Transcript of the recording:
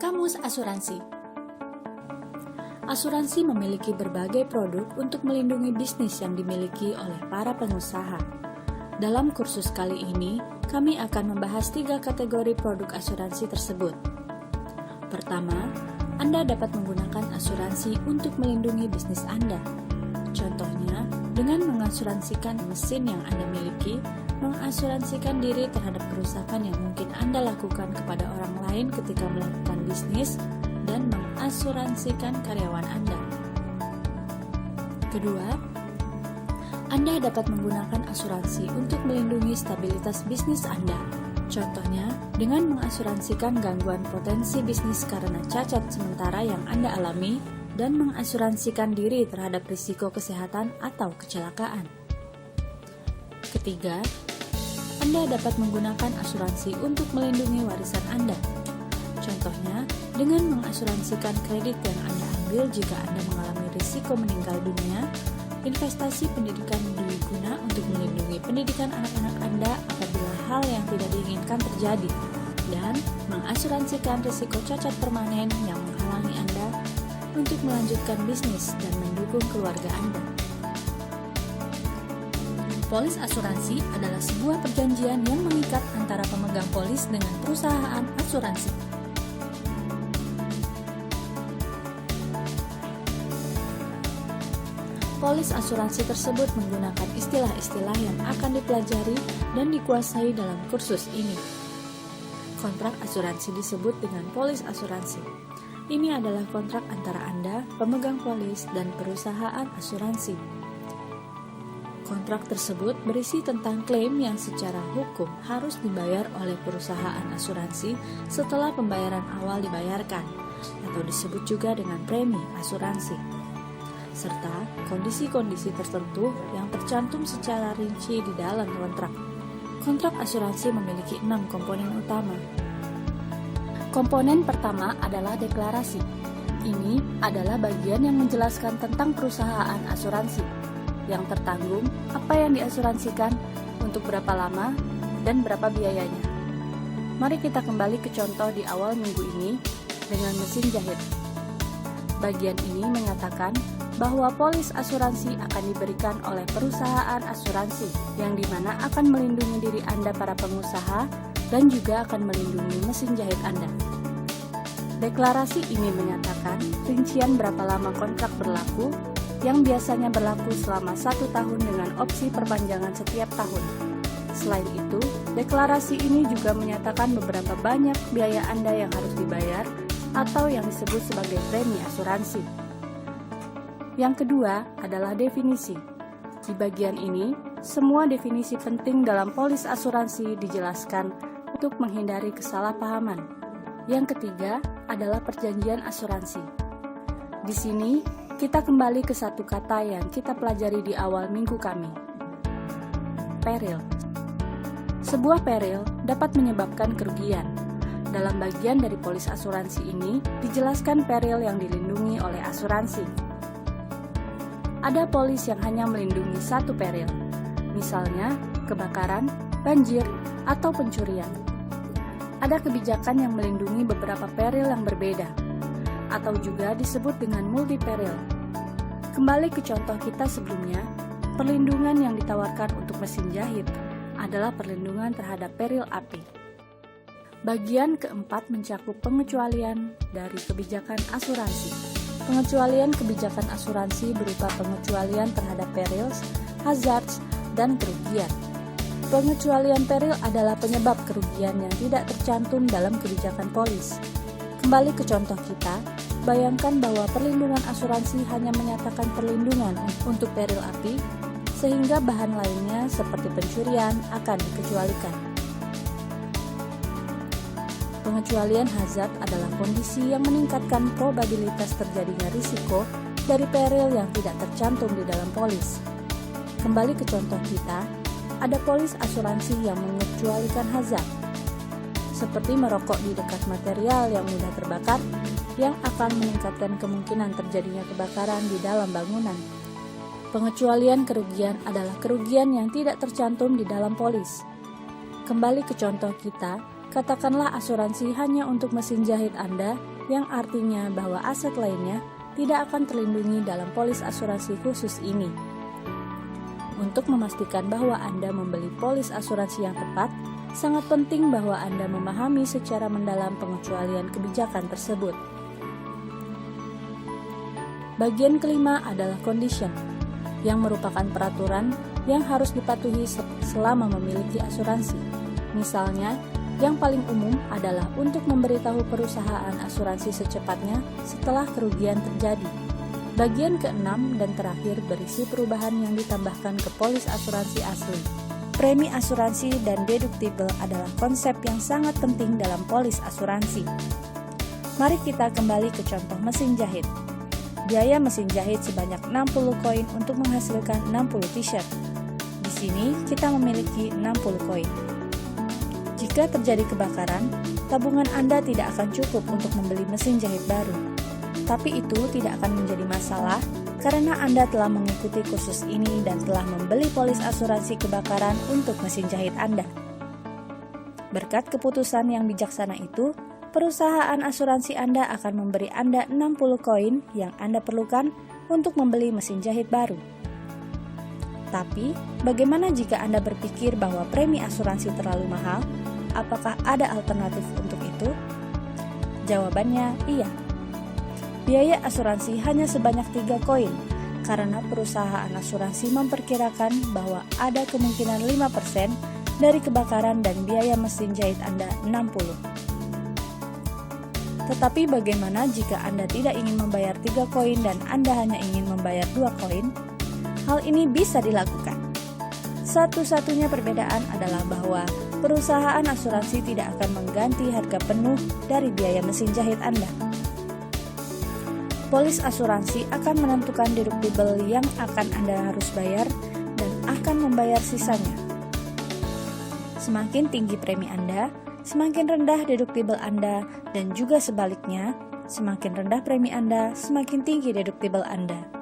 Kamus Asuransi. Asuransi memiliki berbagai produk untuk melindungi bisnis yang dimiliki oleh para pengusaha. Dalam kursus kali ini, kami akan membahas 3 kategori produk asuransi tersebut. Pertama, Anda dapat menggunakan asuransi untuk melindungi bisnis Anda. Contohnya, dengan mengasuransikan mesin yang Anda miliki, mengasuransikan diri terhadap kerusakan yang mungkin Anda lakukan kepada orang lain ketika melakukan bisnis, dan mengasuransikan karyawan Anda. Kedua, Anda dapat menggunakan asuransi untuk melindungi stabilitas bisnis Anda. Contohnya, dengan mengasuransikan gangguan potensi bisnis karena cacat sementara yang Anda alami, dan mengasuransikan diri terhadap risiko kesehatan atau kecelakaan. Ketiga, Anda dapat menggunakan asuransi untuk melindungi warisan Anda. Contohnya, dengan mengasuransikan kredit yang Anda ambil jika Anda mengalami risiko meninggal dunia, investasi pendidikan diguna untuk melindungi pendidikan anak-anak Anda apabila hal yang tidak diinginkan terjadi, dan mengasuransikan risiko cacat permanen yang menghalangi Anda untuk melanjutkan bisnis dan mendukung keluarga Anda. Polis asuransi adalah sebuah perjanjian yang mengikat antara pemegang polis dengan perusahaan asuransi. Polis asuransi tersebut menggunakan istilah-istilah yang akan dipelajari dan dikuasai dalam kursus ini. Kontrak asuransi disebut dengan polis asuransi. Ini adalah kontrak antara Anda, pemegang polis, dan perusahaan asuransi. Kontrak tersebut berisi tentang klaim yang secara hukum harus dibayar oleh perusahaan asuransi setelah pembayaran awal dibayarkan, atau disebut juga dengan premi asuransi, serta kondisi-kondisi tertentu yang tercantum secara rinci di dalam kontrak. Kontrak asuransi memiliki 6 komponen utama. Komponen pertama adalah deklarasi. Ini adalah bagian yang menjelaskan tentang perusahaan asuransi, yang tertanggung, apa yang diasuransikan, untuk berapa lama, dan berapa biayanya. Mari kita kembali ke contoh di awal minggu ini dengan mesin jahit. Bagian ini menyatakan bahwa polis asuransi akan diberikan oleh perusahaan asuransi, yang dimana akan melindungi diri Anda para pengusaha dan juga akan melindungi mesin jahit Anda. Deklarasi ini menyatakan rincian berapa lama kontrak berlaku, yang biasanya berlaku selama 1 tahun dengan opsi perpanjangan setiap tahun. Selain itu, deklarasi ini juga menyatakan beberapa banyak biaya Anda yang harus dibayar atau yang disebut sebagai premi asuransi. Yang kedua adalah definisi. Di bagian ini, semua definisi penting dalam polis asuransi dijelaskan untuk menghindari kesalahpahaman. Yang ketiga adalah perjanjian asuransi. Di sini, kita kembali ke satu kata yang kita pelajari di awal minggu kami. Peril. Sebuah peril dapat menyebabkan kerugian. Dalam bagian dari polis asuransi ini, dijelaskan peril yang dilindungi oleh asuransi. Ada polis yang hanya melindungi satu peril, misalnya kebakaran, banjir, atau pencurian. Ada kebijakan yang melindungi beberapa peril yang berbeda, atau juga disebut dengan multi-peril. Kembali ke contoh kita sebelumnya, perlindungan yang ditawarkan untuk mesin jahit adalah perlindungan terhadap peril api. Bagian keempat mencakup pengecualian dari kebijakan asuransi. Pengecualian kebijakan asuransi berupa pengecualian terhadap perils, hazards, dan kerugian. Pengecualian peril adalah penyebab kerugian yang tidak tercantum dalam kebijakan polis. Kembali ke contoh kita, bayangkan bahwa perlindungan asuransi hanya menyatakan perlindungan untuk peril api, sehingga bahan lainnya seperti pencurian akan dikecualikan. Pengecualian hazard adalah kondisi yang meningkatkan probabilitas terjadinya risiko dari peril yang tidak tercantum di dalam polis. Kembali ke contoh kita, ada polis asuransi yang mengecualikan hazard, seperti merokok di dekat material yang mudah terbakar, yang akan meningkatkan kemungkinan terjadinya kebakaran di dalam bangunan. Pengecualian kerugian adalah kerugian yang tidak tercantum di dalam polis. Kembali ke contoh kita, Katakanlah asuransi hanya untuk mesin jahit Anda, yang artinya bahwa aset lainnya tidak akan terlindungi dalam polis asuransi khusus ini. Untuk memastikan bahwa Anda membeli polis asuransi yang tepat, sangat penting bahwa Anda memahami secara mendalam pengecualian kebijakan tersebut. Bagian kelima adalah condition, yang merupakan peraturan yang harus dipatuhi selama memiliki asuransi. Misalnya, yang paling umum adalah untuk memberitahu perusahaan asuransi secepatnya setelah kerugian terjadi. Bagian keenam dan terakhir berisi perubahan yang ditambahkan ke polis asuransi asli. Premi asuransi dan deductible adalah konsep yang sangat penting dalam polis asuransi. Mari kita kembali ke contoh mesin jahit. Biaya mesin jahit sebanyak 60 koin untuk menghasilkan 60 t-shirt. Di sini kita memiliki 60 koin. Jika terjadi kebakaran, tabungan Anda tidak akan cukup untuk membeli mesin jahit baru. Tapi itu tidak akan menjadi masalah karena Anda telah mengikuti kursus ini dan telah membeli polis asuransi kebakaran untuk mesin jahit Anda. Berkat keputusan yang bijaksana itu, perusahaan asuransi Anda akan memberi Anda 60 koin yang Anda perlukan untuk membeli mesin jahit baru. Tapi, bagaimana jika Anda berpikir bahwa premi asuransi terlalu mahal? Apakah ada alternatif untuk itu? Jawabannya iya. Biaya asuransi hanya sebanyak 3 koin, karena perusahaan asuransi memperkirakan bahwa ada kemungkinan 5% dari kebakaran dan biaya mesin jahit Anda 60. Tetapi bagaimana jika Anda tidak ingin membayar 3 koin dan Anda hanya ingin membayar 2 koin? Hal ini bisa dilakukan. Satu-satunya perbedaan adalah bahwa perusahaan asuransi tidak akan mengganti harga penuh dari biaya mesin jahit Anda. Polis asuransi akan menentukan deductible yang akan Anda harus bayar dan akan membayar sisanya. Semakin tinggi premi Anda, semakin rendah deductible Anda, dan juga sebaliknya, semakin rendah premi Anda, semakin tinggi deductible Anda.